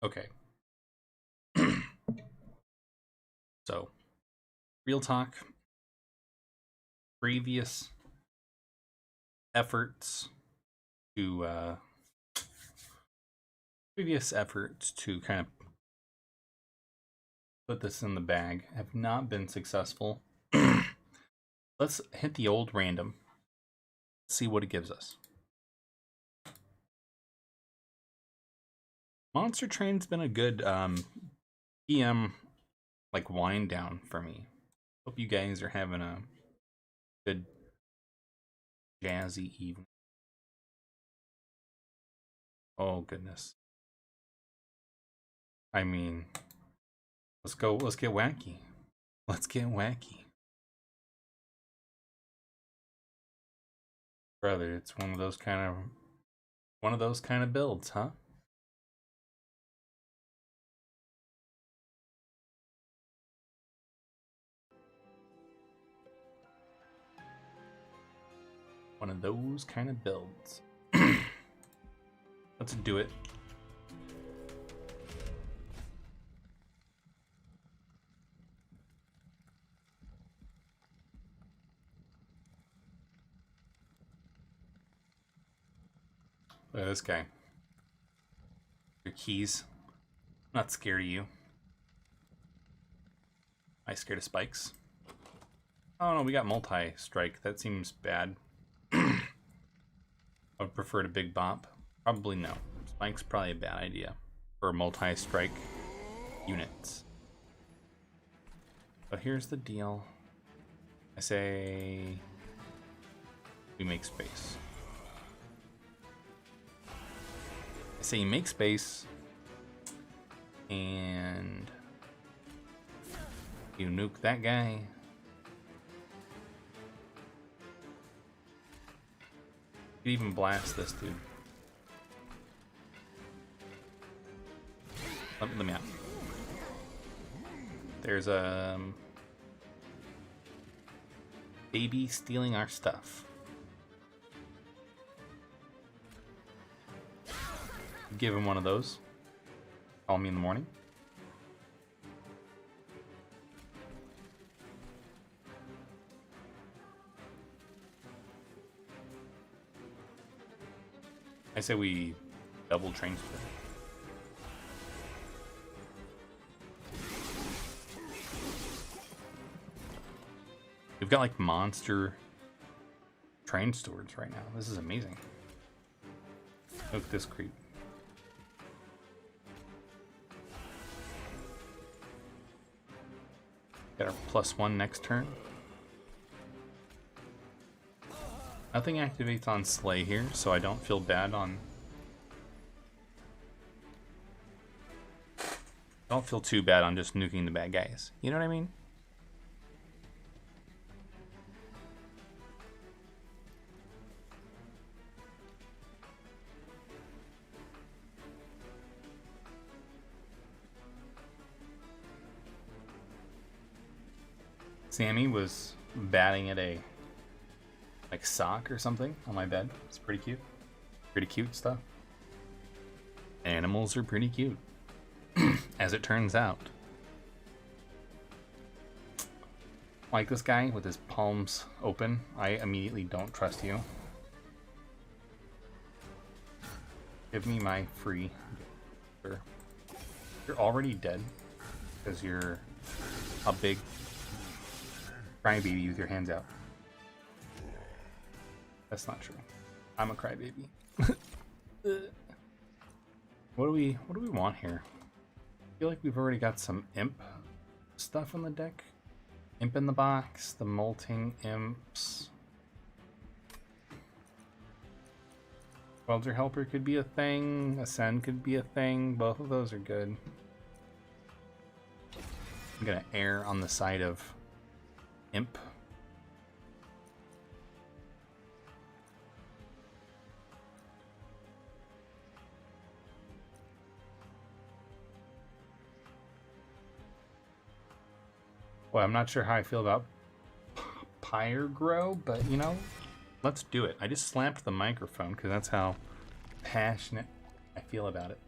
Okay. So, real talk. Previous efforts to kind of put this in the bag have not been successful. Let's hit the old random. See what it gives us. Monster Train's been a good PM like wind down for me. Hope you guys are having a good jazzy evening. Oh goodness. I mean, let's get wacky. Let's get wacky. Brother, it's one of those kind of builds, huh? One of those kind of builds. Let's do it. Look at this guy. Your keys. I'm not scared of you. Am I scared of spikes? Oh no, we got multi-strike. That seems bad. I would prefer to big bop. Probably no. Spike's probably a bad idea for multi-strike units. But here's the deal. I say we make space. I say you make space and you nuke that guy. You even blast this dude. Let me out. There's a baby stealing our stuff. Give him one of those. Call me in the morning. I say we double transfer. We've got like monster train stewards right now. This is amazing. Look at this creep. Got our +1 next turn. Nothing activates on Slay here, so I don't feel bad on... Don't feel too bad on just nuking the bad guys. You know what I mean? Sammy was batting at a like sock or something on my bed. It's pretty cute. Pretty cute stuff. Animals are pretty cute. As it turns out. Like this guy with his palms open, I immediately don't trust you. Give me my free. You're already dead because you're a big crybaby with your hands out. That's not true. I'm a crybaby. What do we want here? I feel like we've already got some imp stuff on the deck. Imp in the box, the molting imps. Welder Helper could be a thing. Ascend could be a thing. Both of those are good. I'm gonna err on the side of imp. Well, I'm not sure how I feel about Pyrogrow, but you know, let's do it. I just slapped the microphone because that's how passionate I feel about it.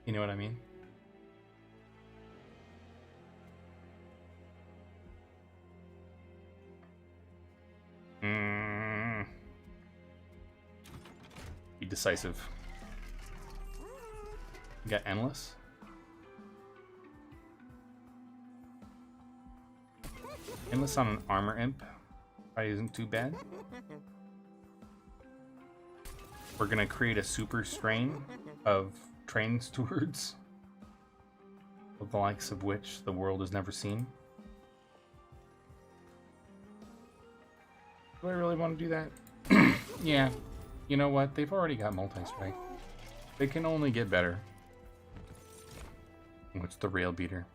You know what I mean? Be decisive. You got endless? Endless on an armor imp probably isn't too bad. We're gonna create a super strain of train stewards, of the likes of which the world has never seen. Do I really want to do that? Yeah. You know what? They've already got multi-strike. They can only get better. What's the rail beater?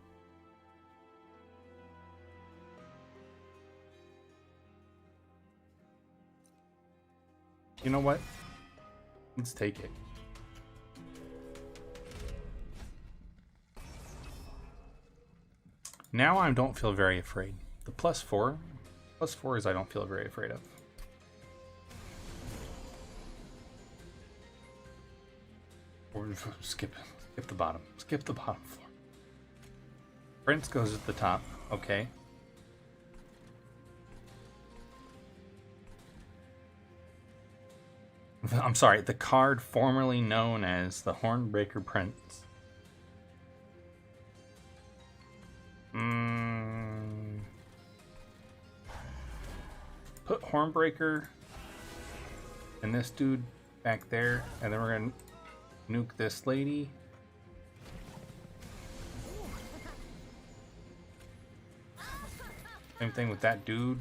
You know what? Let's take it. Now I don't feel very afraid. The +4 is I don't feel very afraid of. Or skip the bottom. Skip the bottom floor. Prince goes at the top. Okay. I'm sorry, the card formerly known as the Hornbreaker Prince. Put Hornbreaker and this dude back there, and then we're gonna nuke this lady. Same thing with that dude.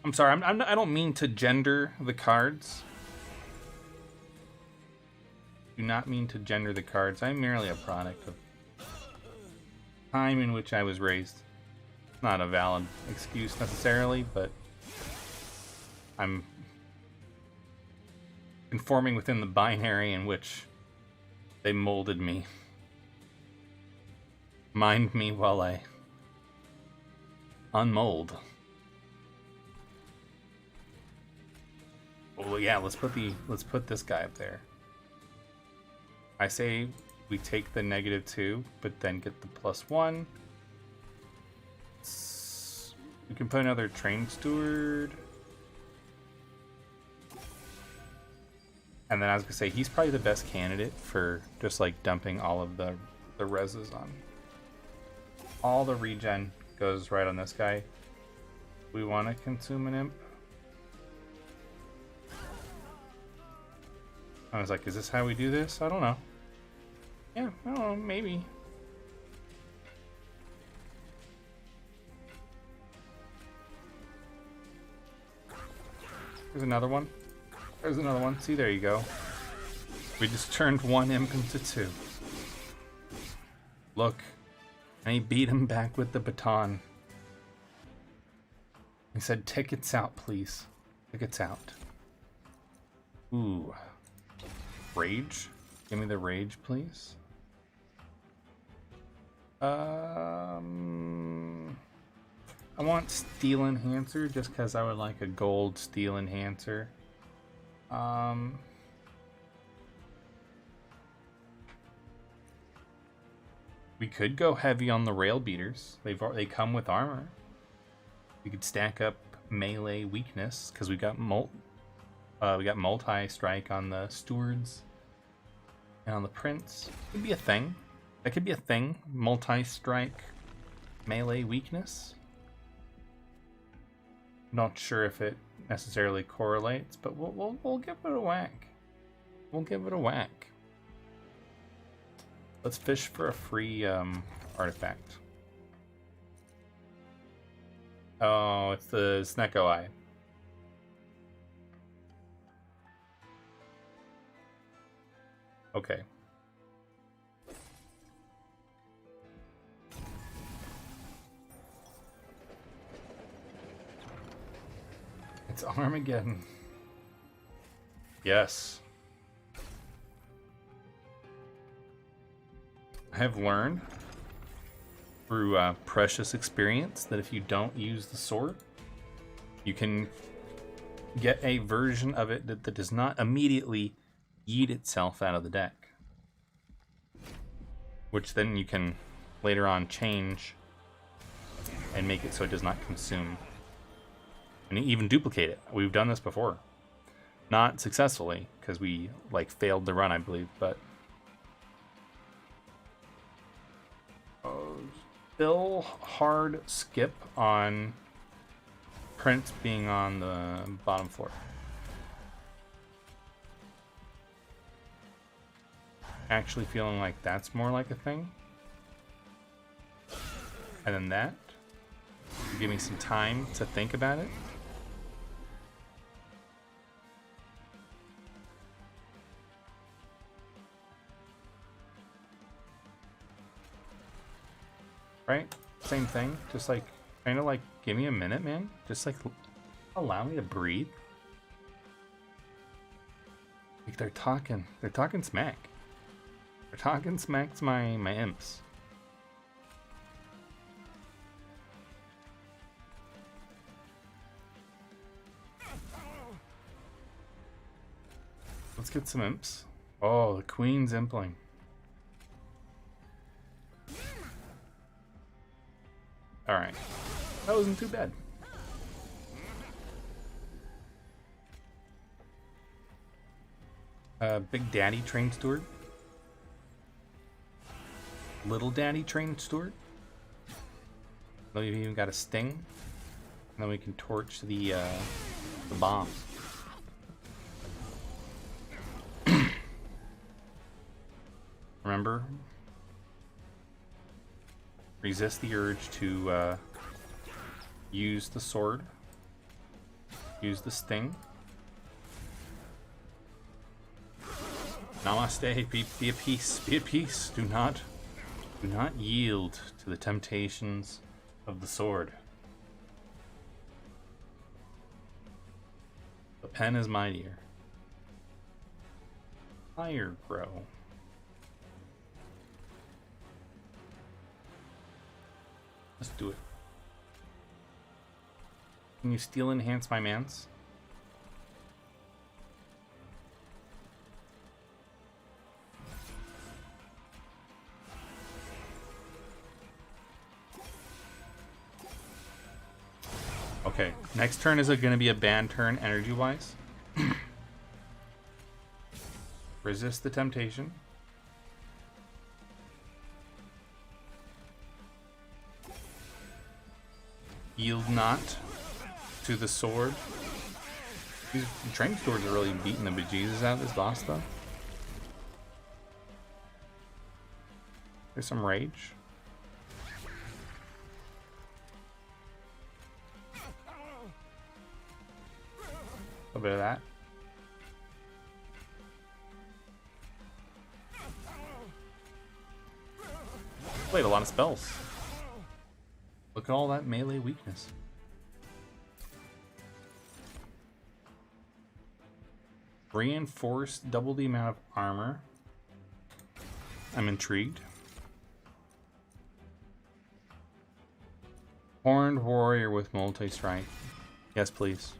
I'm sorry, I don't mean to gender the cards. Do not mean to gender the cards. I'm merely a product of time in which I was raised. Not a valid excuse necessarily, but I'm conforming within the binary in which they molded me. Mind me while I unmold. Well, yeah, let's put this guy up there. I say we take the -2, but then get the +1. We can put another train steward. And then I was gonna say he's probably the best candidate for just like dumping all of the reses on. All the regen goes right on this guy. We want to consume an imp. I was like, is this how we do this? I don't know. Yeah, I don't know, maybe. There's another one. There's another one. See, there you go. We just turned one imp into 2. Look. And he beat him back with the baton. He said, tickets out, please. Tickets out. Ooh. Rage? Give me the rage, please. I want Steel Enhancer just because I would like a gold Steel Enhancer. We could go heavy on the rail beaters. They come with armor. We could stack up melee weakness because we got multi-strike on the stewards and on the prince. Could be a thing. That could be a thing. Multi-strike melee weakness. Not sure if it necessarily correlates, but we'll give it a whack. We'll give it a whack. Let's fish for a free artifact. Oh, it's the Snecko Eye. Okay. It's Armageddon. Yes. I have learned through precious experience that if you don't use the sword, you can get a version of it that does not immediately yeet itself out of the deck. Which then you can later on change and make it so it does not consume. And even duplicate it. We've done this before. Not successfully, because we like failed the run, I believe, but still hard skip on Prince being on the bottom floor. Actually feeling like that's more like a thing. And then that. Give me some time to think about it. Right? Same thing. Just like, kind of like, give me a minute, man. Just like, allow me to breathe. Like they're talking smack. They're talking smack to my imps. Let's get some imps. Oh, the queen's impling. Alright. That wasn't too bad. Big Daddy Train Steward. Little Daddy Train Steward. We've even got a sting. And then we can torch the bomb. Remember? Resist the urge to use the sword. Use the sting. Namaste, be at peace, be at peace. Do not yield to the temptations of the sword. The pen is mightier. Fire grow. Let's do it. Can you steal enhance my mans? Okay, next turn is going to be a bad turn energy-wise. Resist the temptation. Yield not to the sword. These train swords are really beating the bejesus out of this boss, though. There's some rage. A bit of that. Played a lot of spells. Look at all that melee weakness. Reinforced, double the amount of armor. I'm intrigued. Horned warrior with multi-strike. Yes, please.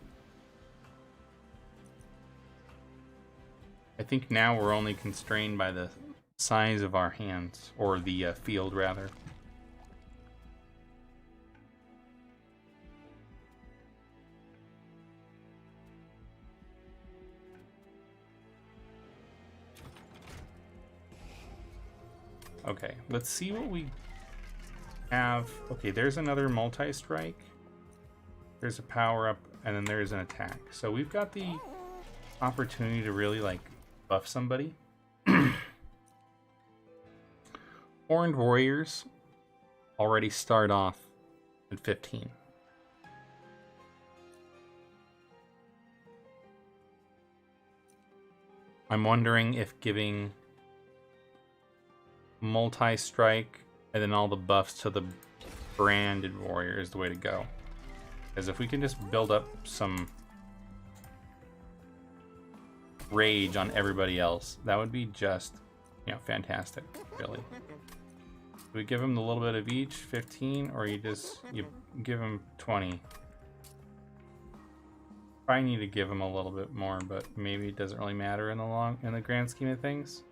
I think now we're only constrained by the size of our hands, or the field rather. Okay, let's see what we have. Okay, there's another multi-strike. There's a power-up, and then there's an attack. So we've got the opportunity to really, like, buff somebody. Horned warriors already start off at 15. I'm wondering if giving multi-strike and then all the buffs to the branded warrior is the way to go. Because if we can just build up some rage on everybody else, that would be just, you know, fantastic, really. Do we give them a little bit of each, 15, or you give them 20? Probably need to give him a little bit more, but maybe it doesn't really matter in the grand scheme of things.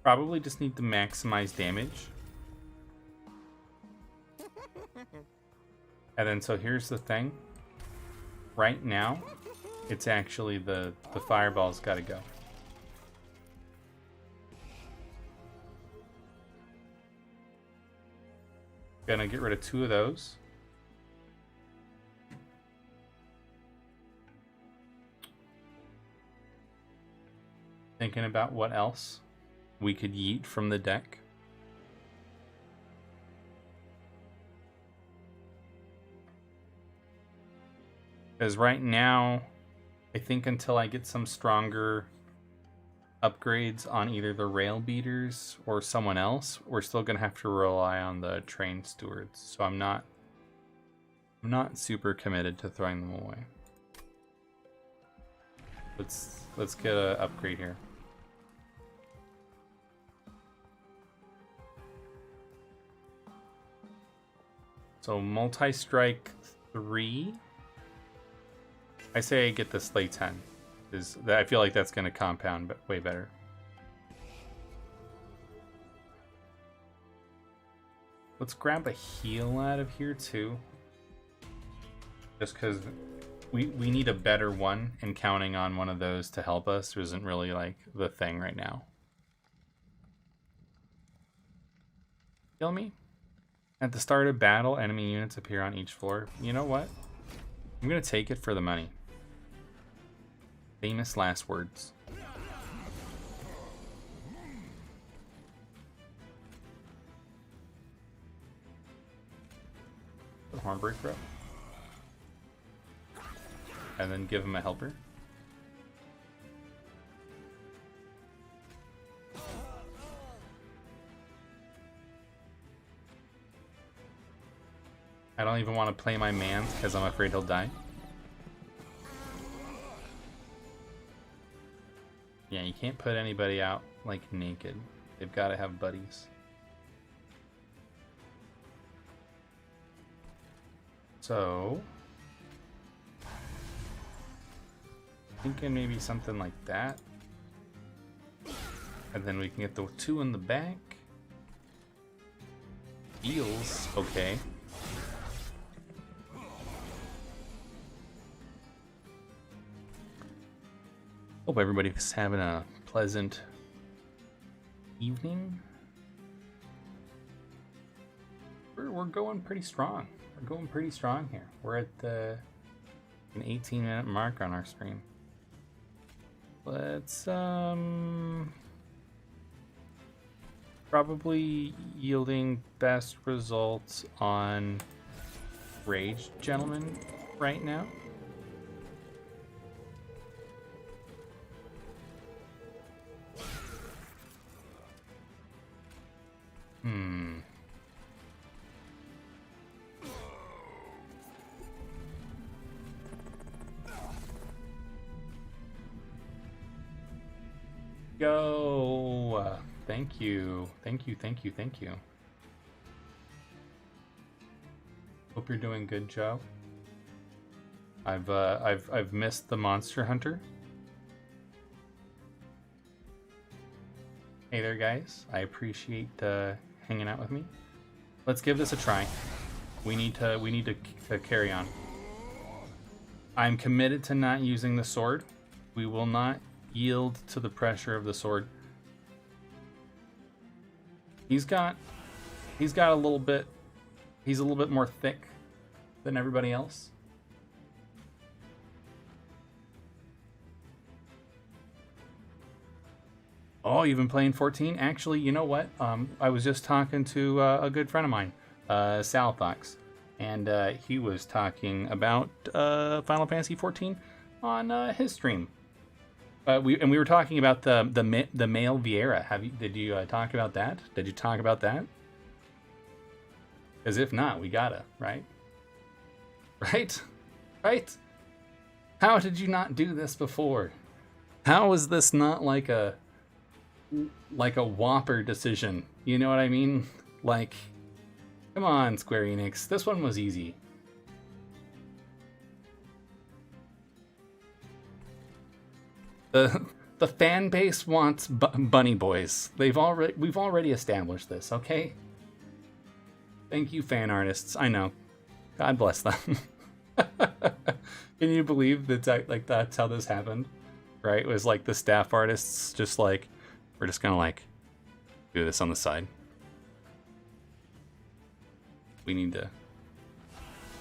Probably just need to maximize damage. And then, so here's the thing. Right now, it's actually the fireball's got to go. Gonna get rid of 2 of those. Thinking about what else we could yeet from the deck. Because right now, I think until I get some stronger upgrades on either the rail beaters or someone else, we're still gonna have to rely on the train stewards. So I'm not super committed to throwing them away. Let's get an upgrade here. So multi-strike 3. I say I get the Slay 10. I feel like that's going to compound, but way better. Let's grab a heal out of here too. Just because we need a better one, and counting on one of those to help us isn't really like the thing right now. Kill me? At the start of battle, enemy units appear on each floor. You know what? I'm going to take it for the money. Famous last words. Put Hornbreaker up. And then give him a helper. I don't even want to play my mans because I'm afraid he'll die. Yeah, you can't put anybody out like naked. They've got to have buddies. So, thinking maybe something like that. And then we can get the 2 in the back. Feels okay. Hope everybody's having a pleasant evening. We're going pretty strong. We're going pretty strong here. We're at an 18-minute mark on our stream. Let's probably yielding best results on Rage Gentleman right now. Go. Thank you. Thank you. Thank you. Thank you. Hope you're doing good, Joe. I've missed the Monster Hunter. Hey there, guys. I appreciate hanging out with me. Let's give this a try. We need to carry on. I'm committed to not using the sword. We will not yield to the pressure of the sword. He's got a little bit. He's a little bit more thick than everybody else. Oh, you've been playing 14? Actually, you know what? I was just talking to a good friend of mine, Sal Fox, and he was talking about Final Fantasy 14 on his stream. We were talking about the male Vieira. Did you talk about that? Did you talk about that? Because if not, we gotta, right? Right? Right? How did you not do this before? How is this not like a whopper decision? You know what I mean? Like, come on, Square Enix. This one was easy. The fan base wants bunny boys. We've already established this, okay? Thank you, fan artists. I know. God bless them. Can you believe that like that's how this happened? Right? It was like the staff artists just like, we're just gonna like do this on the side. We need to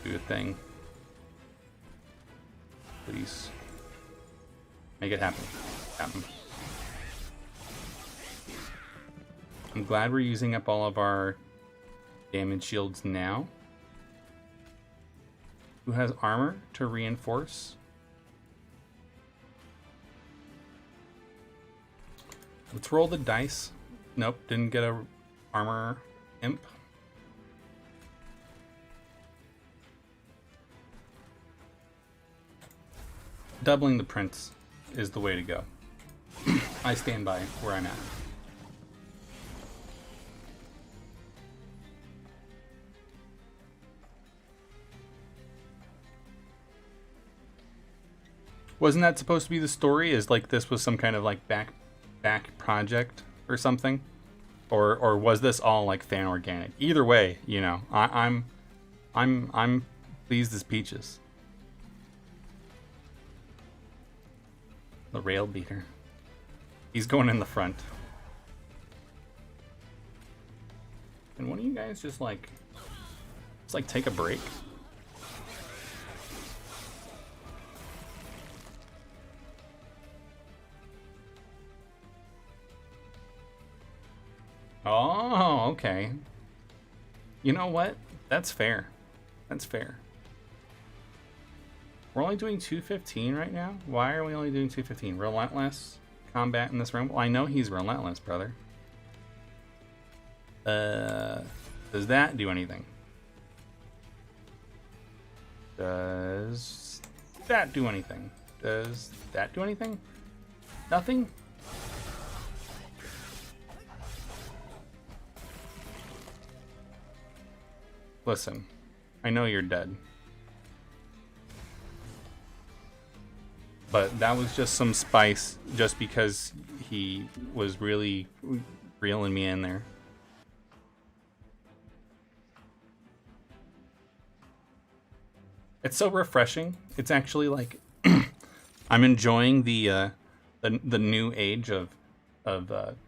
do a thing. Please. Make it happen. I'm glad we're using up all of our damage shields now. Who has armor to reinforce? Let's roll the dice. Nope, didn't get a armor imp. Doubling the prince is the way to go. I stand by where I'm at. Wasn't that supposed to be the story? Is like this was some kind of like back project or something? Or was this all like fan organic? Either way, you know, I'm pleased as peaches. The rail beater. He's going in the front. And one of you guys just like take a break? Oh, okay. You know what? That's fair. That's fair. We're only doing 215 right now? Why are we only doing 215? Relentless combat in this room? Well, I know he's relentless, brother. Does that do anything? Does that do anything? Does that do anything? Nothing? Listen, I know you're dead. But that was just some spice, just because he was really reeling me in there. It's so refreshing. It's actually like I'm enjoying the new age of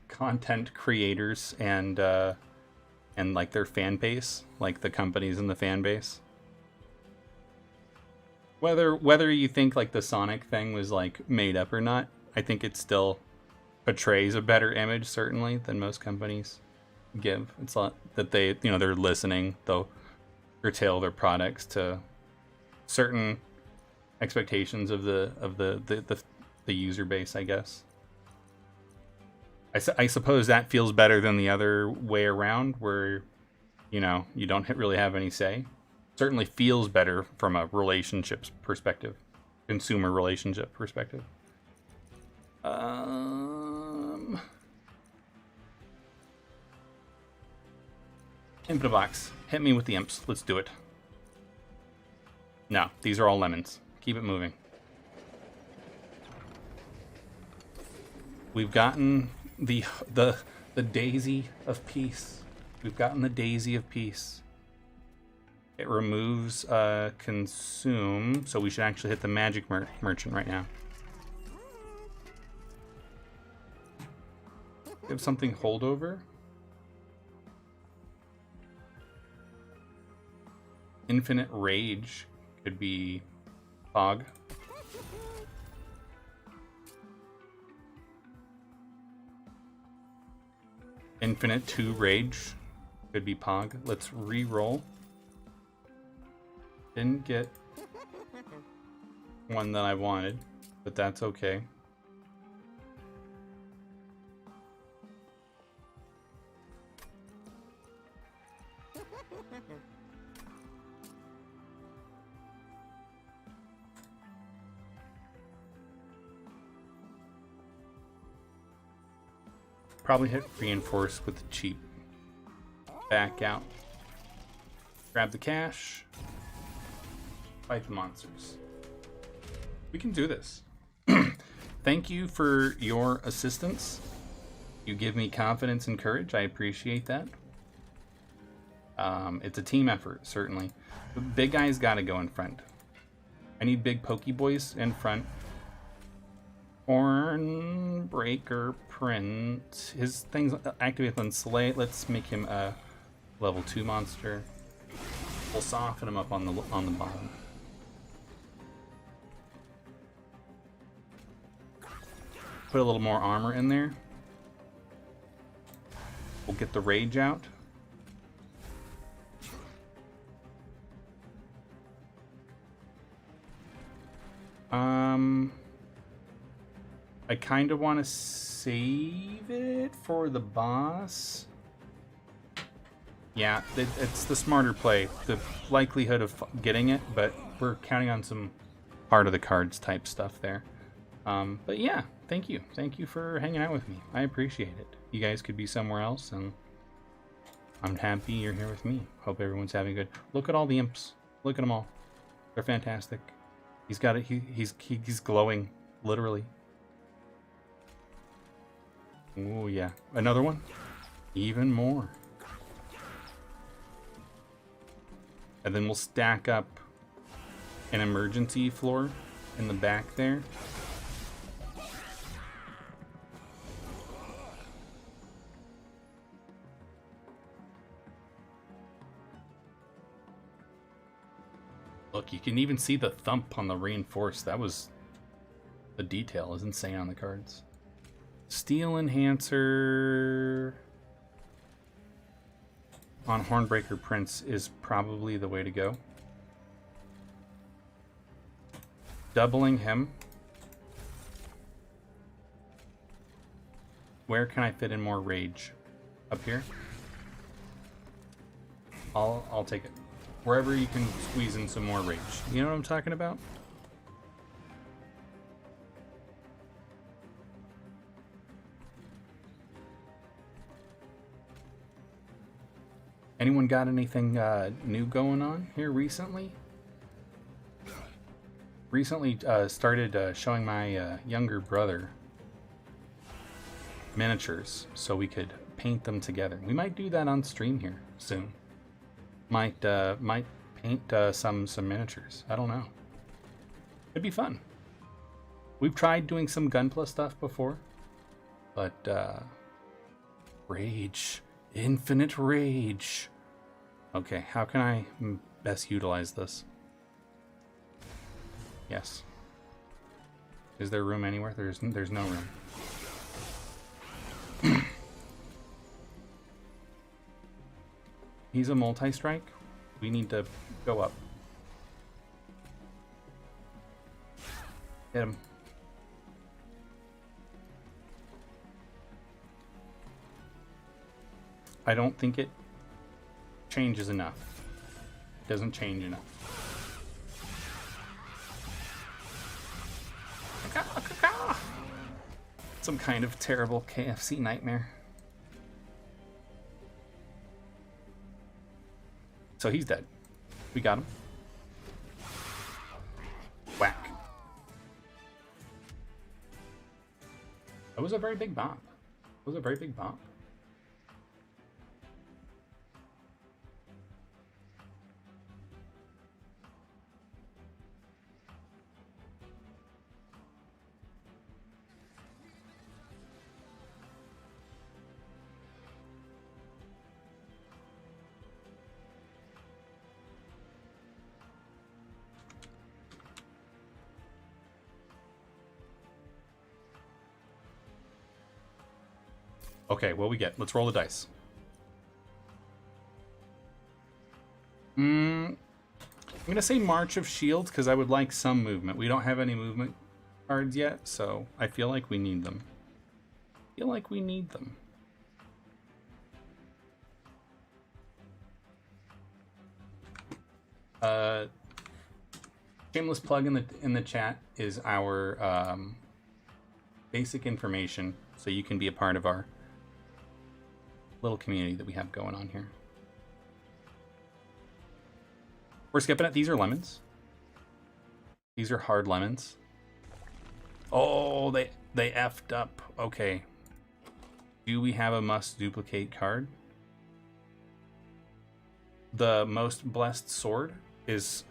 content creators and like their fan base, like the companies in the fan base. Whether you think like the Sonic thing was like made up or not, I think it still portrays a better image certainly than most companies give. It's not that they, you know, they're listening. They'll curtail their products to certain expectations of the user base, I guess. I suppose that feels better than the other way around, where, you know, you don't really have any say. Certainly feels better from a relationships perspective, consumer relationship perspective. Infinite box. Hit me with the imps. Let's do it. No, these are all lemons. Keep it moving. We've gotten the daisy of peace. We've gotten the daisy of peace. It removes consume, so we should actually hit the magic merchant right now. We have something holdover. Infinite rage could be fog. Infinite 2 rage could be Pog. Let's re-roll. Didn't get one that I wanted, but that's okay. Probably hit reinforce with the cheap. Back out. Grab the cash. Fight the monsters. We can do this. thank you for your assistance. You give me confidence and courage. I appreciate that. It's a team effort, certainly. The big guy's got to go in front. I need big pokey boys in front. Hornbreaker print. His things activate on Slay. Let's make him a level 2 monster. We'll soften him up on the bottom. Put a little more armor in there. We'll get the rage out. I kind of want to save it for the boss. Yeah, it's the smarter play. The likelihood of getting it, but we're counting on some heart of the cards type stuff there. But yeah, thank you. Thank you for hanging out with me. I appreciate it. You guys could be somewhere else, and I'm happy you're here with me. Hope everyone's having good. Look at all the imps. Look at them all. They're fantastic. He's got it. He's glowing, literally. Oh yeah, another one. Even more. And then we'll stack up an emergency floor in the back there. Look, you can even see the thump on the reinforced. That was... the detail is insane on the cards. Steel Enhancer on Hornbreaker Prince is probably the way to go. Doubling him. Where can I fit in more rage? Up here? I'll take it. Wherever you can squeeze in some more rage. You know what I'm talking about? Anyone got anything new going on here recently? Recently started showing my younger brother miniatures so we could paint them together. We might do that on stream here soon. Might paint some miniatures. I don't know. It'd be fun. We've tried doing some Gunpla stuff before, but rage. Infinite rage. Okay, how can I best utilize this? Yes. Is there room anywhere? There's no room. He's a multi-strike. We need to go up. Hit him. I don't think it changes enough. It doesn't change enough. Some kind of terrible KFC nightmare. So he's dead. We got him. Whack. That was a very big bump. That was a very big bump. Okay, what we get? Let's roll the dice. I'm gonna say March of Shields because I would like some movement. We don't have any movement cards yet, so I feel like we need them. Shameless plug in the chat is our basic information, so you can be a part of our little community that we have going on here. We're skipping it. These are lemons. These are hard lemons. Oh, they effed up. Okay. Do we have a must duplicate card? The most blessed sword is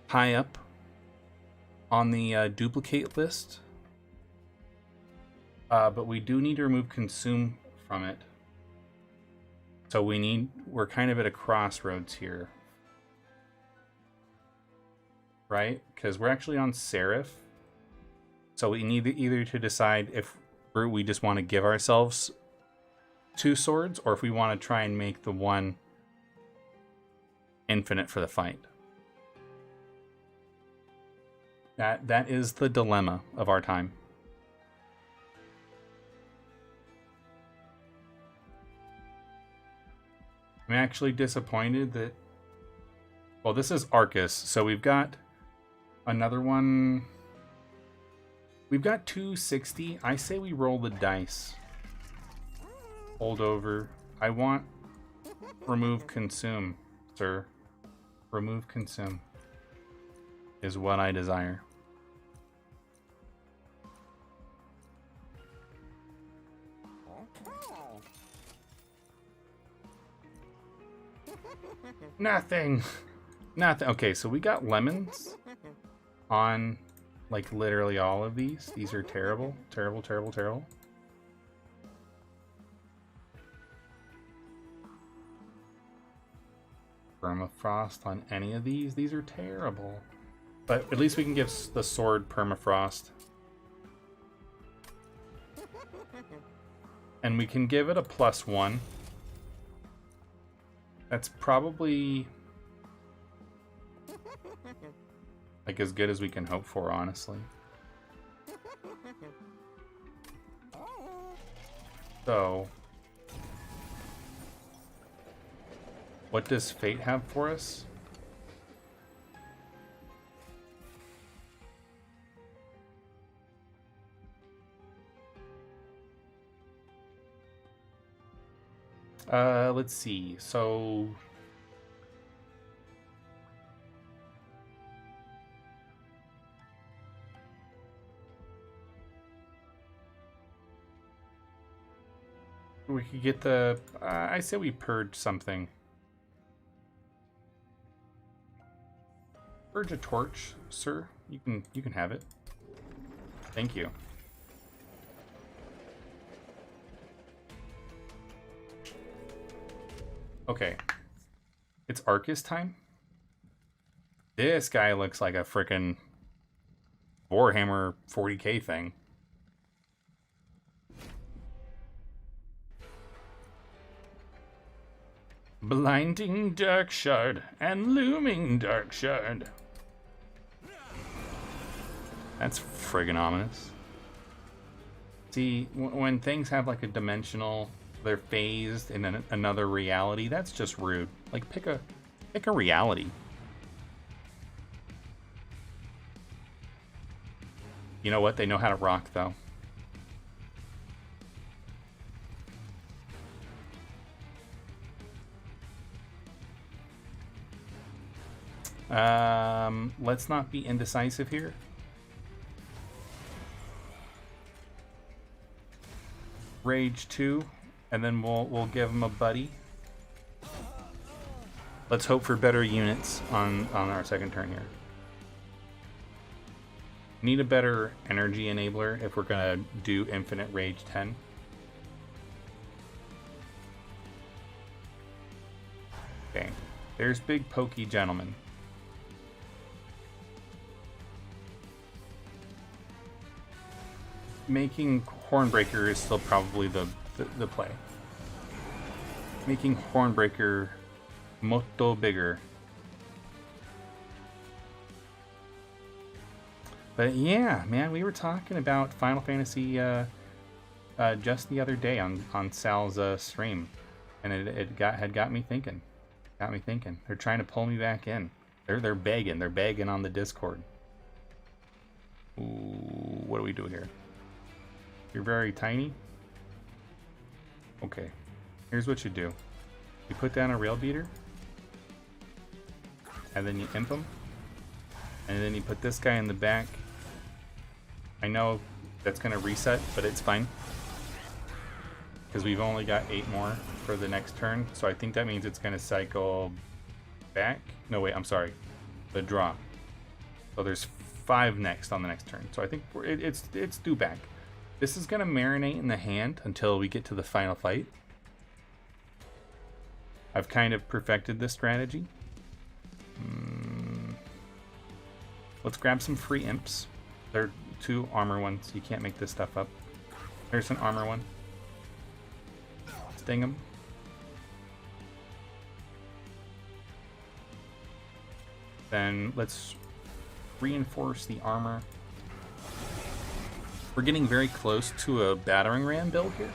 high up on the duplicate list. But we do need to remove consume from it. So we're kind of at a crossroads here. Right? Because we're actually on Seraph. So we need either to decide if we just want to give ourselves 2 swords, or if we want to try and make the one infinite for the fight. That is the dilemma of our time. I'm actually disappointed that... Well, this is Arcus, so we've got another one. We've got 260. I say we roll the dice. Hold over. I want remove consume, sir. Remove consume is what I desire. Nothing. Nothing. Okay, so we got lemons on like literally all of these. These are terrible. Terrible, terrible, terrible. Permafrost on any of these. These are terrible. But at least we can give the sword permafrost. And we can give it a +1. That's probably like as good as we can hope for, honestly. So, what does fate have for us? Let's see. So we could get the I say we purge something. Purge a torch, sir. You can have it. Thank you. Okay. It's Arcus time. This guy looks like a frickin' Warhammer 40k thing. Blinding dark shard and looming dark shard. That's friggin' ominous. See, when things have like a dimensional, they're phased in another reality, that's just rude. Like pick a reality. You know what? They know how to rock though. Let's not be indecisive here. Rage 2, and then we'll give him a buddy. Let's hope for better units on our second turn here. Need a better energy enabler if we're gonna do infinite rage 10. Okay, there's big pokey gentleman. Making Hornbreaker is still probably the play. Making Hornbreaker molto bigger. But yeah, man, we were talking about Final Fantasy just the other day on Sal's stream, and it had got me thinking. Got me thinking. They're trying to pull me back in. They're begging. They're begging on the Discord. Ooh, what do we do here? You're very tiny? Okay. Here's what you do. You put down a rail beater. And then you imp him. And then you put this guy in the back. I know That's going to reset, but it's fine. Because we've only got 8 more for the next turn. So I think that means it's going to cycle back. No, wait, I'm sorry. The draw. So there's 5 next on the next turn. So I think it's due back. This is going to marinate in the hand until we get to the final fight. I've kind of perfected this strategy. Let's grab some free imps. They're 2 armor ones. You can't make this stuff up. There's an armor one. Sting him. Then let's reinforce the armor. We're getting very close to a battering ram build here.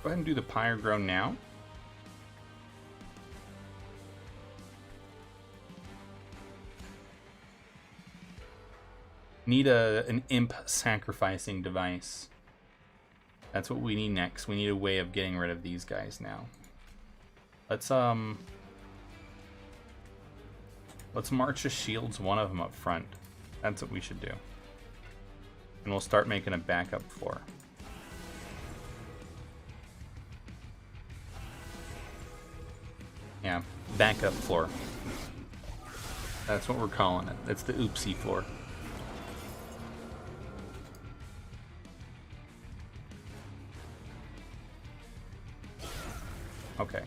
Go ahead and do the Pyre Grow now. Need an imp sacrificing device. That's what we need next. We need a way of getting rid of these guys now. Let's march the shields, one of them up front. That's what we should do. And we'll start making a backup floor. Yeah, backup floor. That's what we're calling it. That's the oopsie floor. Okay.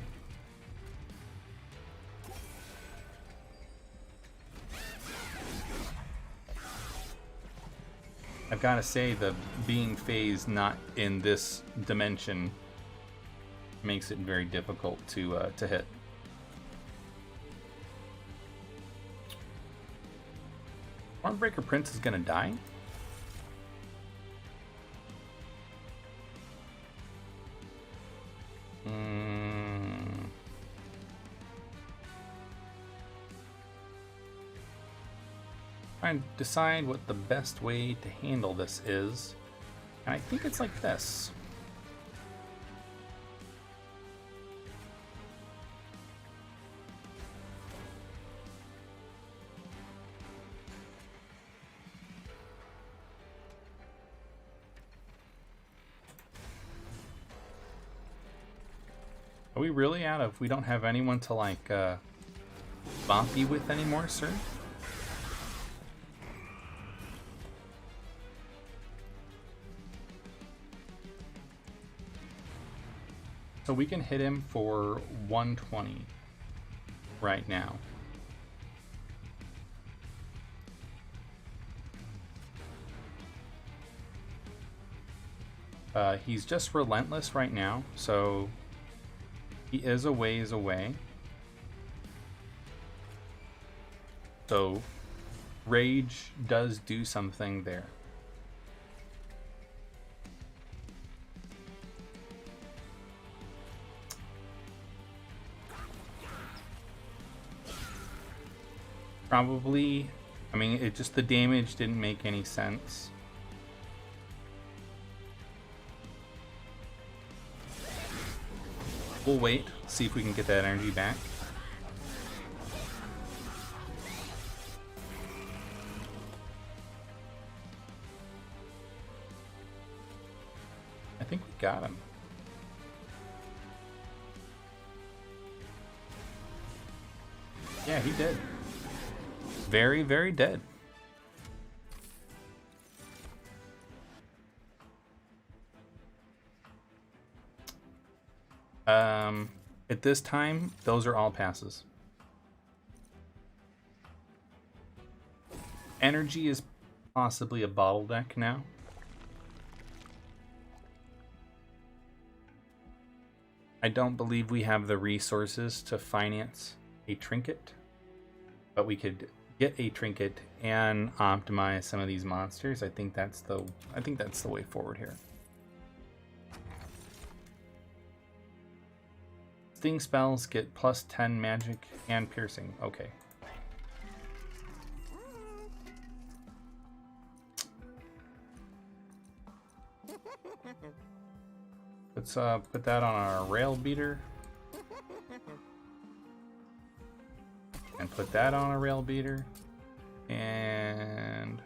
I've got to say, the being phased not in this dimension makes it very difficult to hit. Stormbreaker Prince is gonna die. Trying to decide what the best way to handle this is, and I think it's like this. Are we really out of... We don't have anyone to, like, bump you with anymore, sir? So we can hit him for 120 right now. He's just relentless right now, so... He is a ways away. So, Rage does do something there. Probably, I mean, it just, the damage didn't make any sense. We'll wait, see if we can get that energy back. I think we got him. Yeah, he did. Very, very dead. At this time, those are all passes. Energy is possibly a bottleneck now. I don't believe we have the resources to finance a trinket, but we could get a trinket and optimize some of these monsters. I think that's the way forward here. Sting spells get plus 10 magic and piercing. Okay. Let's put that on our rail beater. And put that on a rail beater. And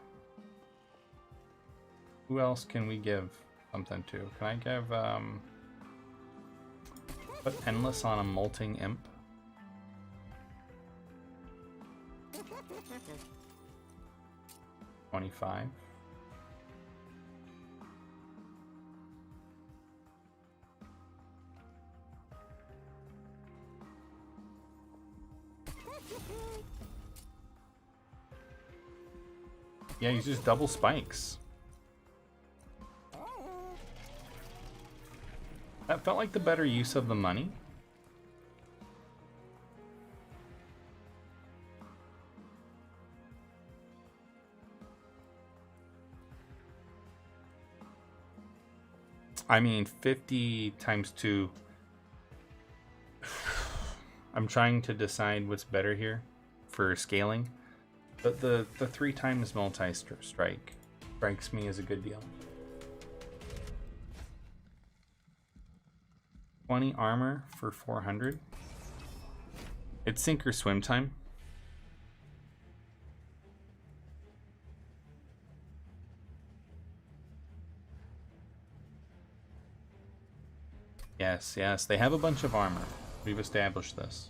who else can we give something to? Can I give put endless on a molting imp? $25. Yeah, he's just double spikes. That felt like the better use of the money. I mean, 50 times 2. I'm trying to decide what's better here for scaling. But the 3 times multi-strike strikes me as a good deal. 20 armor for 400. It's sink or swim time. Yes, yes, they have a bunch of armor. We've established this.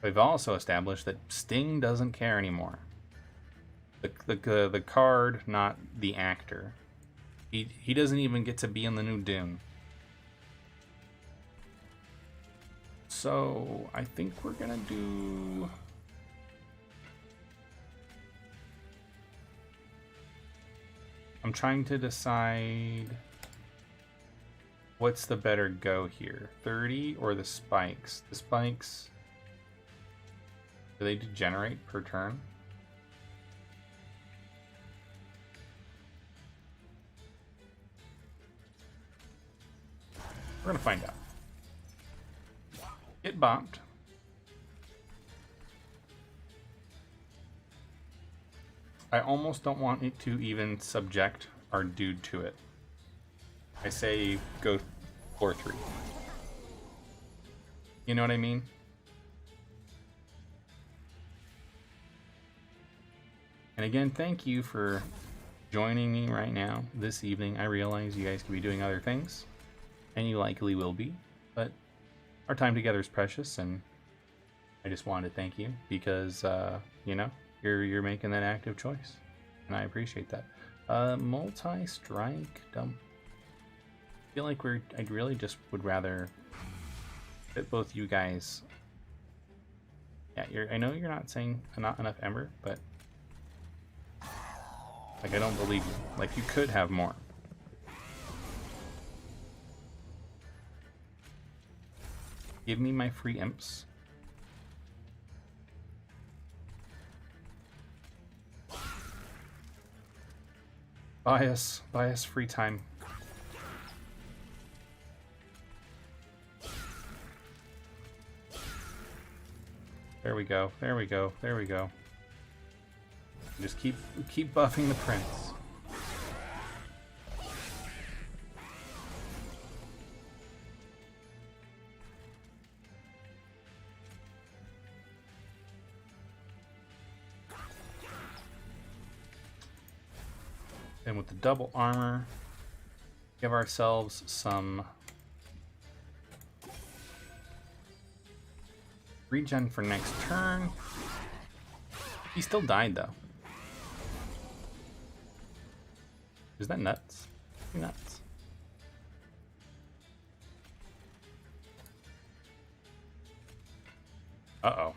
We've also established that Sting doesn't care anymore. The card, not the actor. He doesn't even get to be in the new Dune. So I think we're gonna do. I'm trying to decide what's the better go here, 30 or the spikes. The spikes, do they degenerate per turn? We're gonna find out. Get bopped. I almost don't want it to even subject our dude to it. I say go 4-3. You know what I mean? And again, thank you for joining me right now this evening. I realize you guys could be doing other things, and you likely will be, but our time together is precious, and I just wanted to thank you because you know, you're making that active choice, and I appreciate that. Multi-strike dump. I feel like I really just would rather fit both you guys. Yeah, I know you're not saying not enough Ember, but like, I don't believe you. Like, you could have more. Give me my free imps. Bias free time. There we go. There we go. There we go. Just keep buffing the prince. And with the double armor, give ourselves some regen for next turn. He still died though. Is that nuts? Nuts. Uh-oh.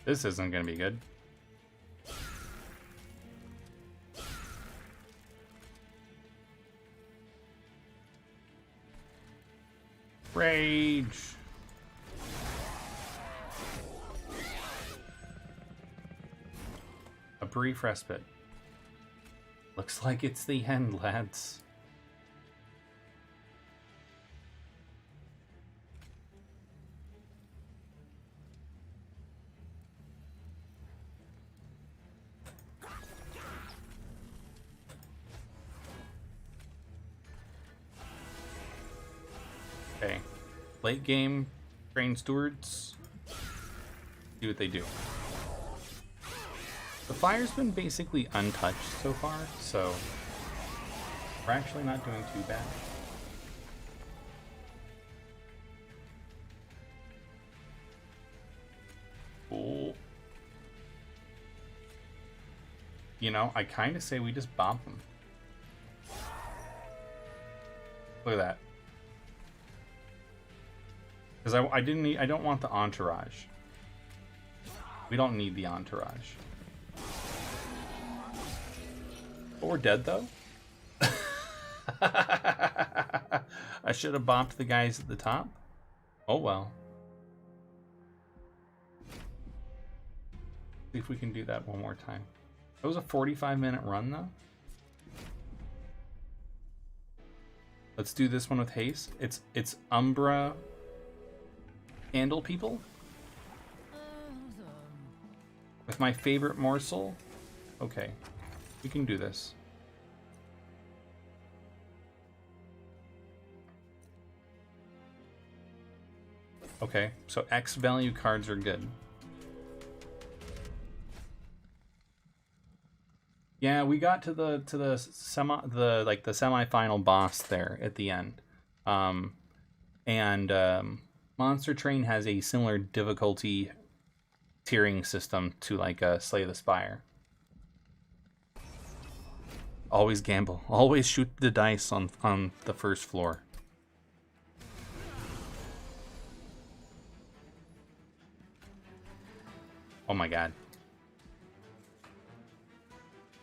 This isn't gonna be good. Rage. A brief respite. Looks like it's the end, lads. Okay. Late game, train stewards. See what they do. The fire's been basically untouched so far, so we're actually not doing too bad. Cool. You know, I kind of say we just bomb them. Look at that. Because I don't want the entourage. We don't need the entourage. But we're dead though. I should have bopped the guys at the top. Oh well. See if we can do that one more time. That was a 45-minute run though. Let's do this one with haste. It's Umbra Candle People. With my favorite morsel. Okay. We can do this. Okay, so X value cards are good. Yeah, we got to the semifinal boss there at the end. Monster Train has a similar difficulty tiering system to like Slay the Spire. Always gamble. Always shoot the dice on the first floor. Oh my god.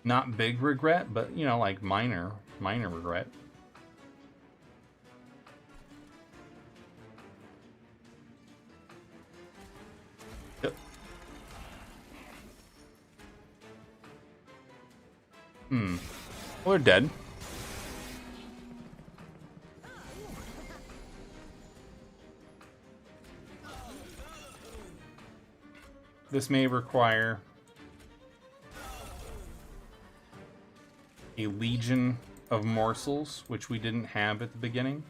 Not big regret, but you know, like minor regret. Yep. Well, they're dead. This may require a legion of morsels, which we didn't have at the beginning.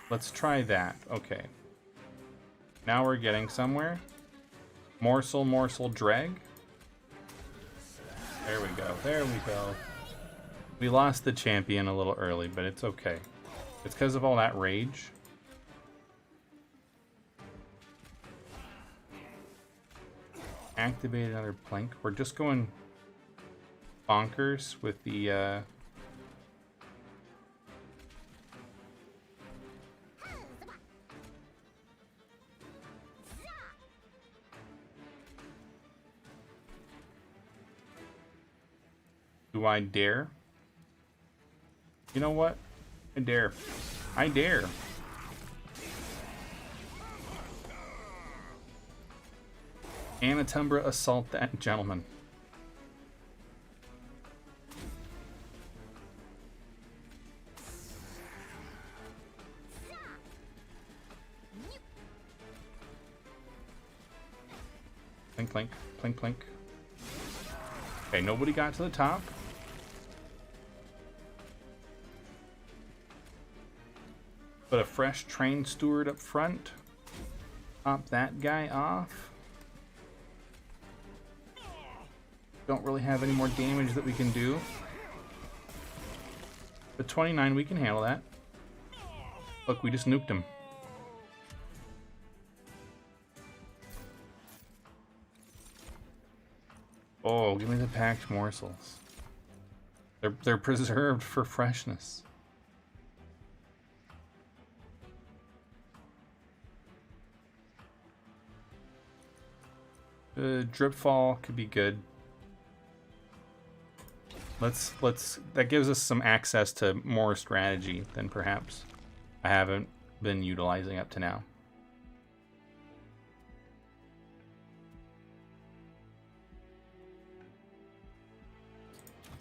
Let's try that. Okay. Now we're getting somewhere. Morsel, drag. There we go. There we go. We lost the champion a little early, but it's okay. It's because of all that rage. Activate another plank. We're just going bonkers with the Do I dare? You know what? I dare. I dare. Anatumbra, assault that gentleman. Plink, plink, plink, plink. Okay, nobody got to the top. Put a fresh train steward up front. Pop that guy off. Don't really have any more damage that we can do. But 29, we can handle that. Look, we just nuked him. Oh, give me the packed morsels. They're preserved for freshness. Drip fall could be good. That gives us some access to more strategy than perhaps I haven't been utilizing up to now.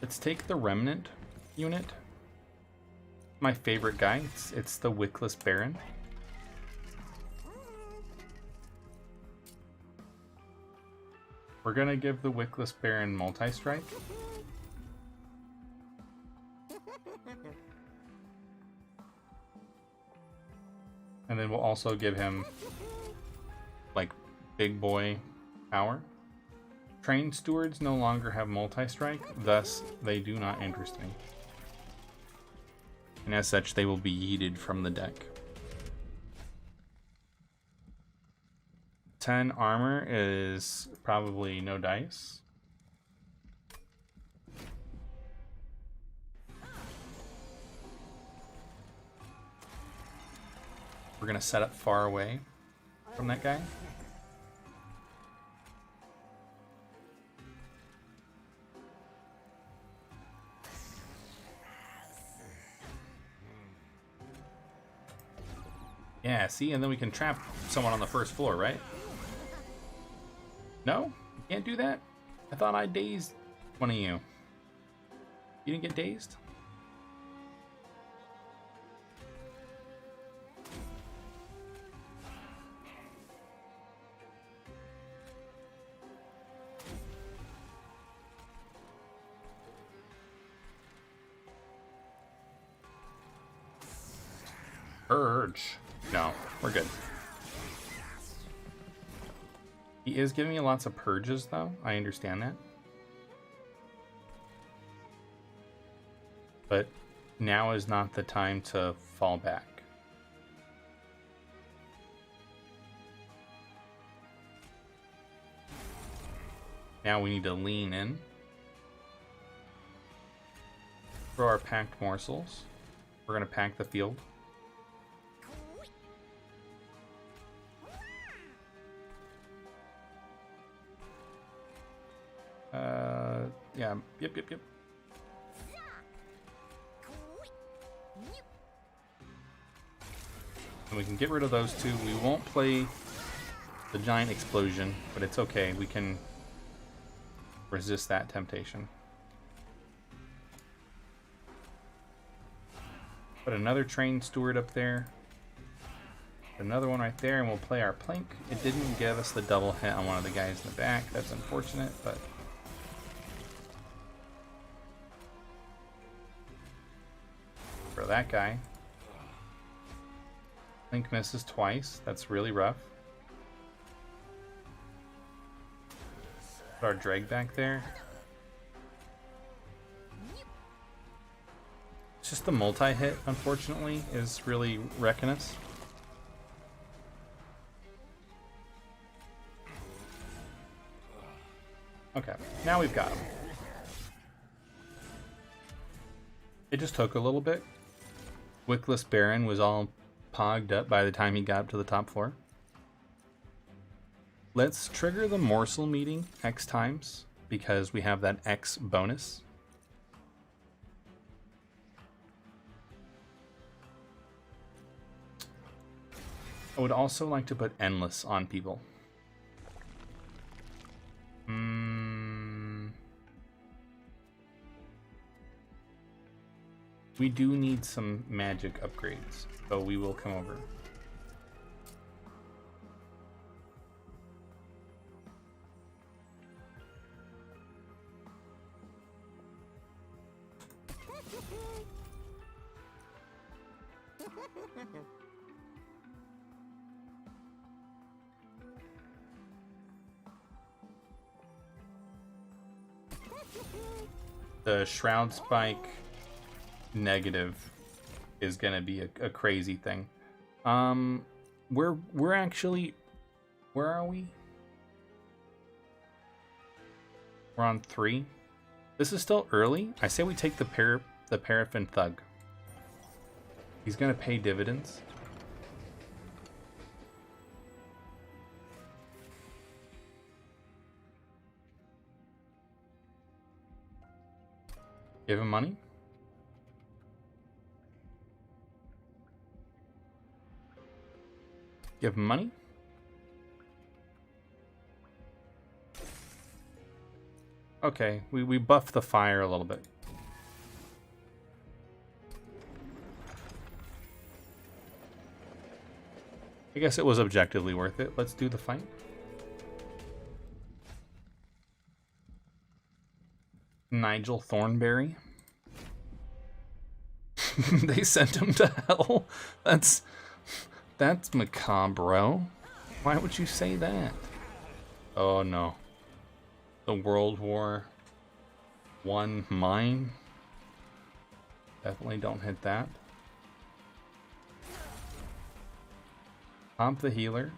Let's take the Remnant unit. My favorite guy. It's the Wickless Baron. We're gonna give the Wickless Baron multi-strike. And then we'll also give him, like, big boy power. Trained stewards no longer have multi-strike, thus they do not interest me. And as such, they will be yeeted from the deck. 10 armor is probably no dice. We're gonna set up far away from that guy. Yeah, see, and then we can trap someone on the first floor, right? No? You can't do that? I thought I dazed one of you. You didn't get dazed? Urge. No, we're good. He is giving me lots of purges, though. I understand that. But now is not the time to fall back. Now we need to lean in. Throw our packed morsels. We're going to pack the field. Yeah, yep. And we can get rid of those two. We won't play the giant explosion, but it's okay. We can resist that temptation. Put another trained steward up there. Another one right there, and we'll play our plank. It didn't give us the double hit on one of the guys in the back. That's unfortunate, but... for that guy. Link misses twice. That's really rough. Put our drag back there. It's just the multi-hit, unfortunately, is really wrecking us. Okay, now we've got him. It just took a little bit. Wickless Baron was all pogged up by the time he got up to the top floor. Let's trigger the morsel meeting X times because we have that X bonus. I would also like to put endless on people. We do need some magic upgrades, so we will come over. The Shroud Spike negative is gonna be a crazy thing. We're actually, where are we? We're on 3. This is still early. I say we take the Paraffin Thug. He's gonna pay dividends. Give him money. Give him money. Okay, we buffed the fire a little bit. I guess it was objectively worth it. Let's do the fight. Nigel Thornberry. They sent him to hell. That's macabre, bro. Why would you say that? Oh no. The World War I mine. Definitely don't hit that. Pump the healer.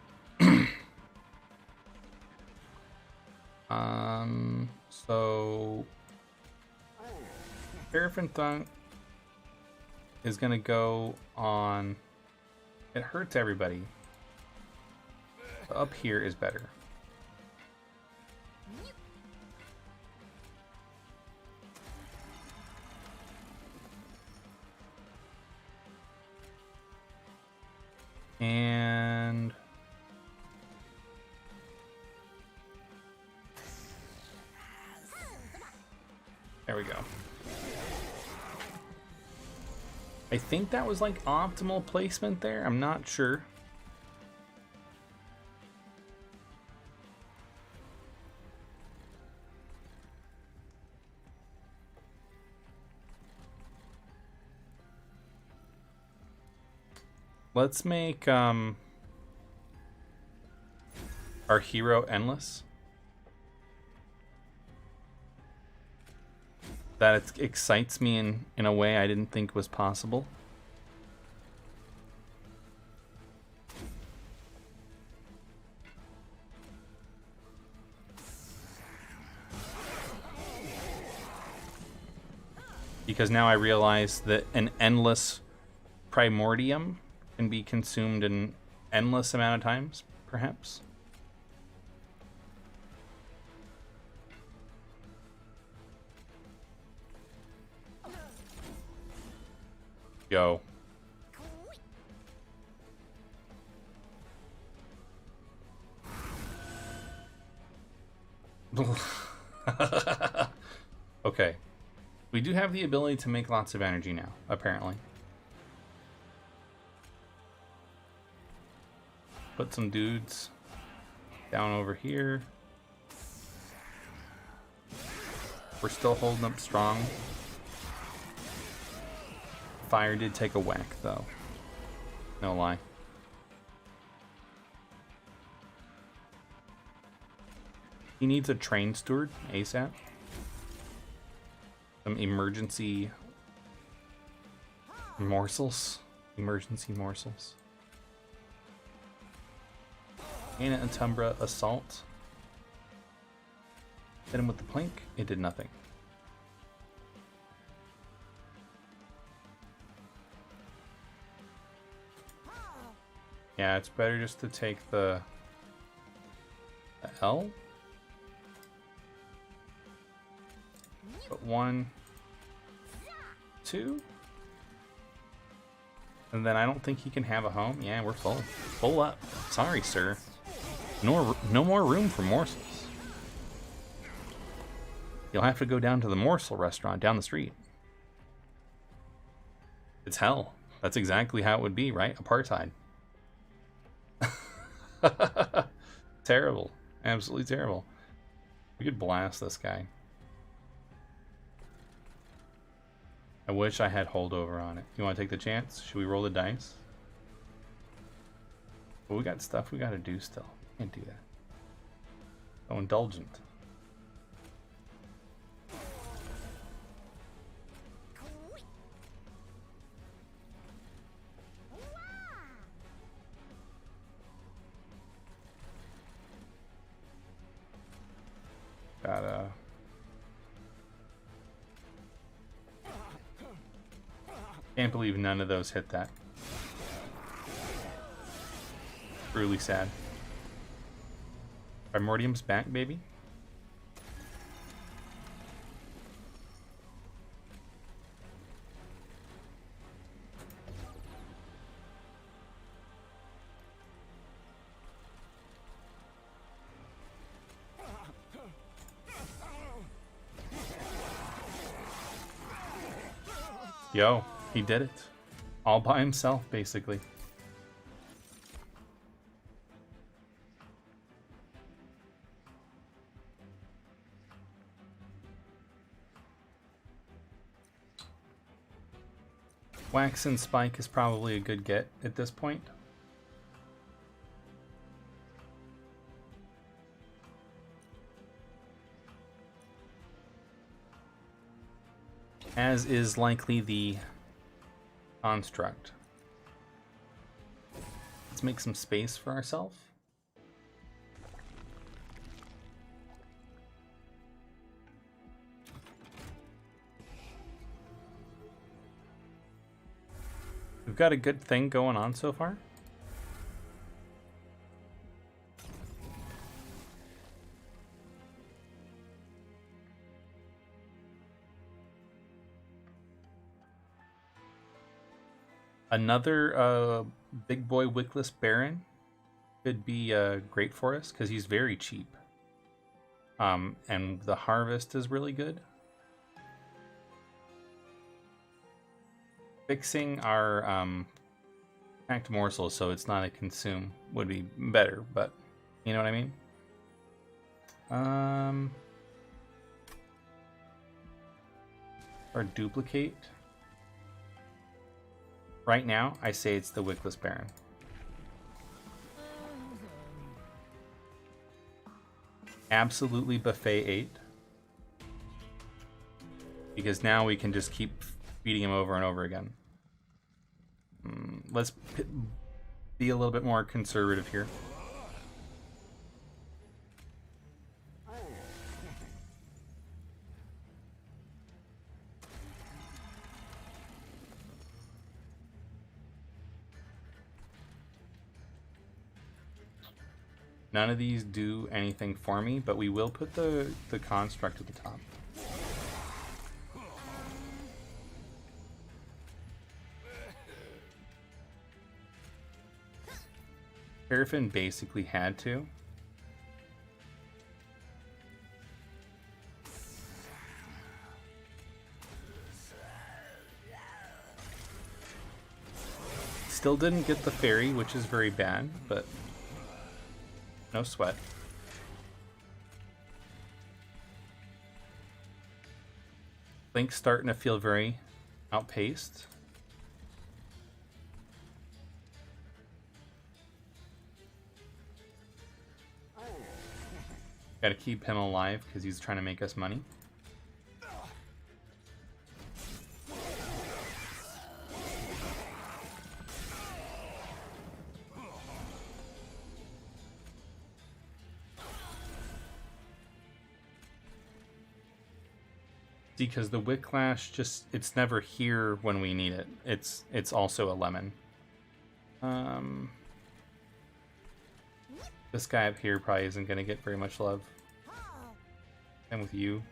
So Paraffin Thunk is gonna go on. It hurts everybody. So up here is better. And there we go. I think that was like optimal placement there. I'm not sure. Let's make our hero endless. That excites me in a way I didn't think was possible. Because now I realize that an endless primordium can be consumed an endless amount of times, perhaps. Yo. Okay. We do have the ability to make lots of energy now, apparently. Put some dudes down over here. We're still holding up strong. Fire did take a whack, though. No lie. He needs a train steward ASAP. Some emergency morsels. Emergency morsels. Anna and Tumbra assault. Hit him with the plank. It did nothing. Yeah, it's better just to take the L. But 1, 2. And then I don't think he can have a home. Yeah, we're full. Full up. Sorry, sir. No more room for morsels. You'll have to go down to the morsel restaurant down the street. It's hell. That's exactly how it would be, right? Apartheid. Terrible. Absolutely terrible. We could blast this guy. I wish I had holdover on it. You want to take the chance? Should we roll the dice? Well, we got stuff we got to do still. Can't do that. So indulgent. Gotta... Can't believe none of those hit that. Really sad. Primordium's back, baby. Yo, he did it. All by himself, basically. Wax and Spike is probably a good get at this point. As is likely the construct. Let's make some space for ourselves. We've got a good thing going on so far. Another big boy wickless baron could be great for us because he's very cheap. And the harvest is really good. Fixing our packed morsels so it's not a consume would be better, but you know what I mean? Or duplicate. Right now, I say it's the Wickless Baron. Absolutely buffet 8. Because now we can just keep feeding him over and over again. Let's be a little bit more conservative here. None of these do anything for me, but we will put the construct at the top. Paraffin basically had to. Still didn't get the fairy, which is very bad, but no sweat. Link's starting to feel very outpaced. Gotta keep him alive because he's trying to make us money. Because the Wicklash just, it's never here when we need it. It's also a lemon. This guy up here probably isn't going to get very much love. And with you.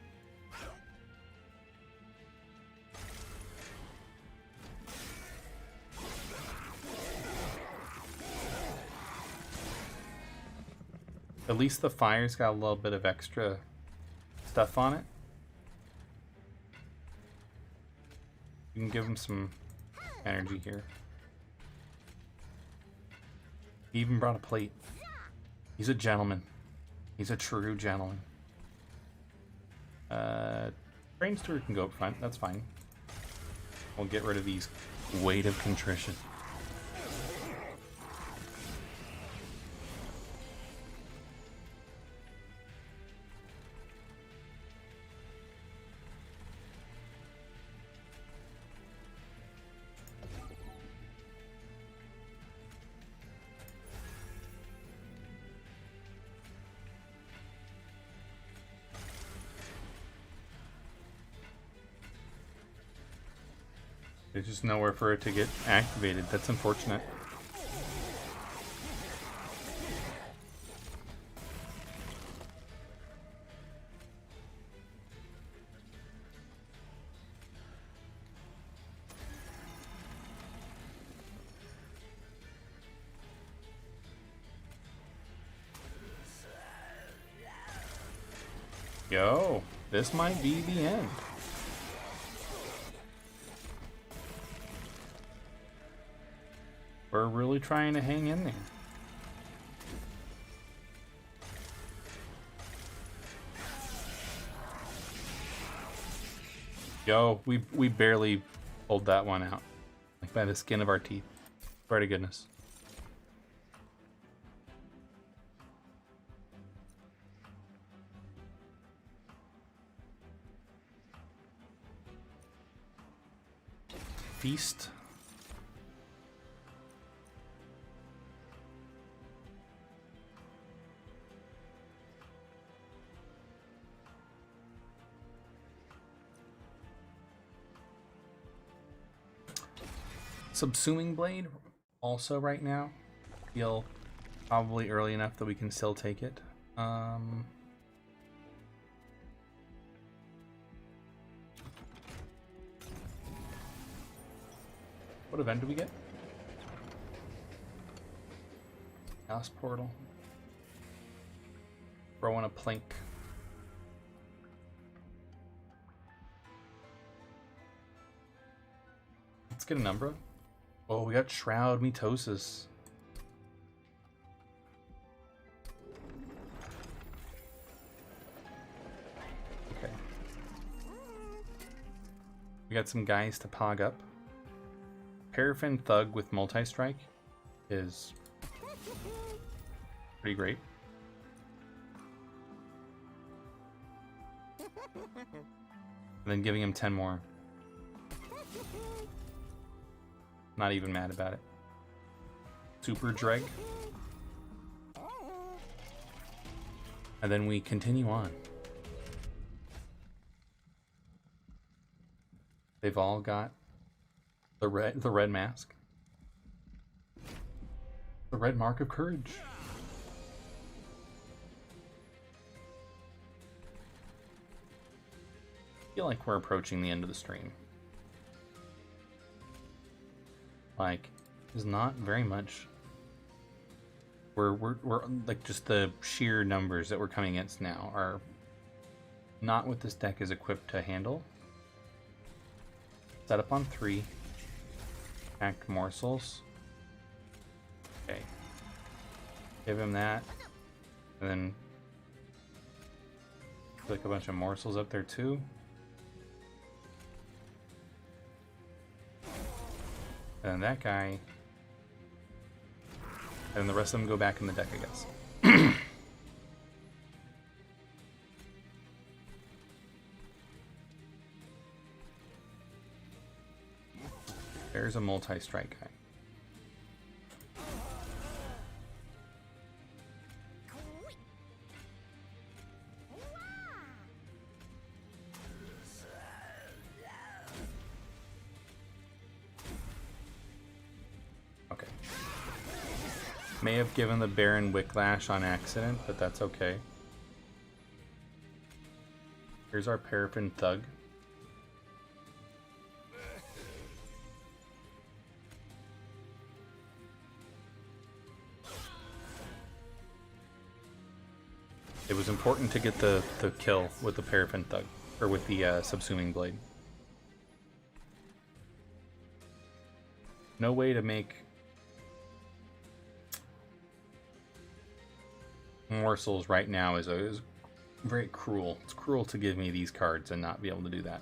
At least the fire's got a little bit of extra stuff on it. You can give him some energy here. He even brought a plate. He's a gentleman. He's a true gentleman. Train Steward can go up front. That's fine. We'll get rid of these weight of contrition. There's just nowhere for it to get activated. That's unfortunate. Yo, this might be the end. We're really trying to hang in there. Yo, we barely pulled that one out. Like by the skin of our teeth. Swear to goodness. Feast. Subsuming Blade also right now. Feel probably early enough that we can still take it. What event do we get? Chaos Portal. Throw in a Plink. Let's get a number. Oh, we got Shroud Mitosis. Okay. We got some guys to pog up. Paraffin Thug with multi-strike is pretty great. And then giving him 10 more. Not even mad about it. Super Dreg. And then we continue on. They've all got the red mask. The red mark of courage. I feel like we're approaching the end of the stream. Like, there's not very much. We're like, just the sheer numbers that we're coming against now are not what this deck is equipped to handle. Set up on 3. Act morsels. Okay. Give him that. And then click a bunch of morsels up there too. And then that guy. And the rest of them go back in the deck, I guess. There's a multi-strike guy. Okay. May have given the Baron Wicklash on accident, but that's okay. Here's our Paraffin Thug. It was important to get the kill with the Paraffin Thug, or with the Subsuming Blade. No way to make morsels right now is very cruel. It's cruel to give me these cards and not be able to do that.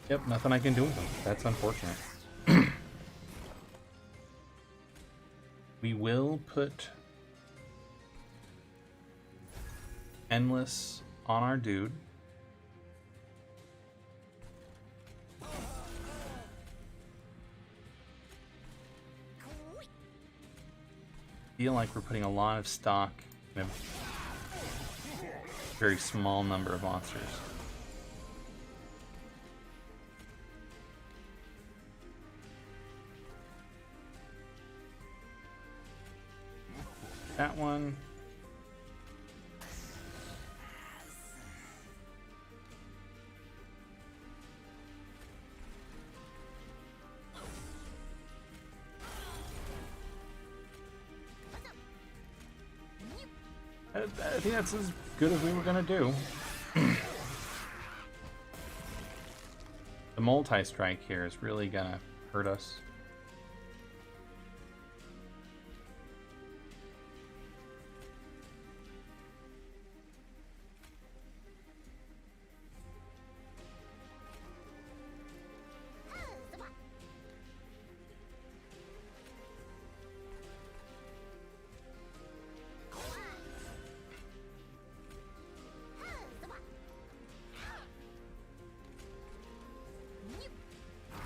Yep, nothing I can do with them. That's unfortunate. We will put Endless on our dude. Feel like we're putting a lot of stock in a very small number of monsters. That one. I think that's as good as we were gonna do. The multi-strike here is really gonna hurt us.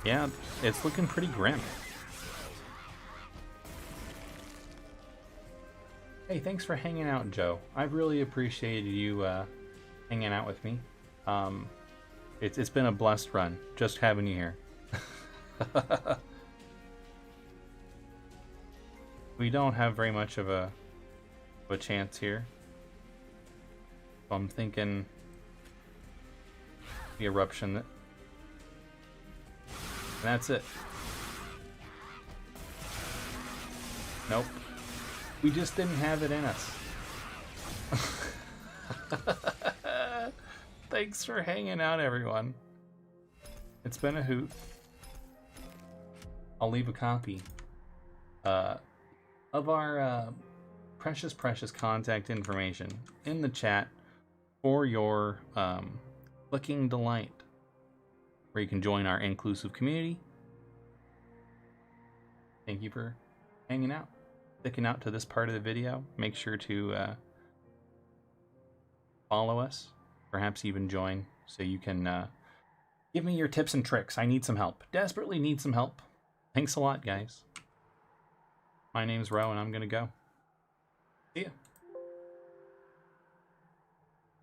Yeah, it's looking pretty grim. Hey, thanks for hanging out, Joe. I've really appreciated you hanging out with me. It's been a blessed run, just having you here. We don't have very much of a chance here. So I'm thinking the eruption. And that's it. Nope. We just didn't have it in us. Thanks for hanging out, everyone. It's been a hoot. I'll leave a copy of our precious contact information in the chat for your clicking delight, where you can join our inclusive community. Thank you for hanging out, sticking out to this part of the video. Make sure to follow us, perhaps even join, so you can give me your tips and tricks. I need some help. Desperately need some help. Thanks a lot, guys. My name's Ro, and I'm gonna go. See ya.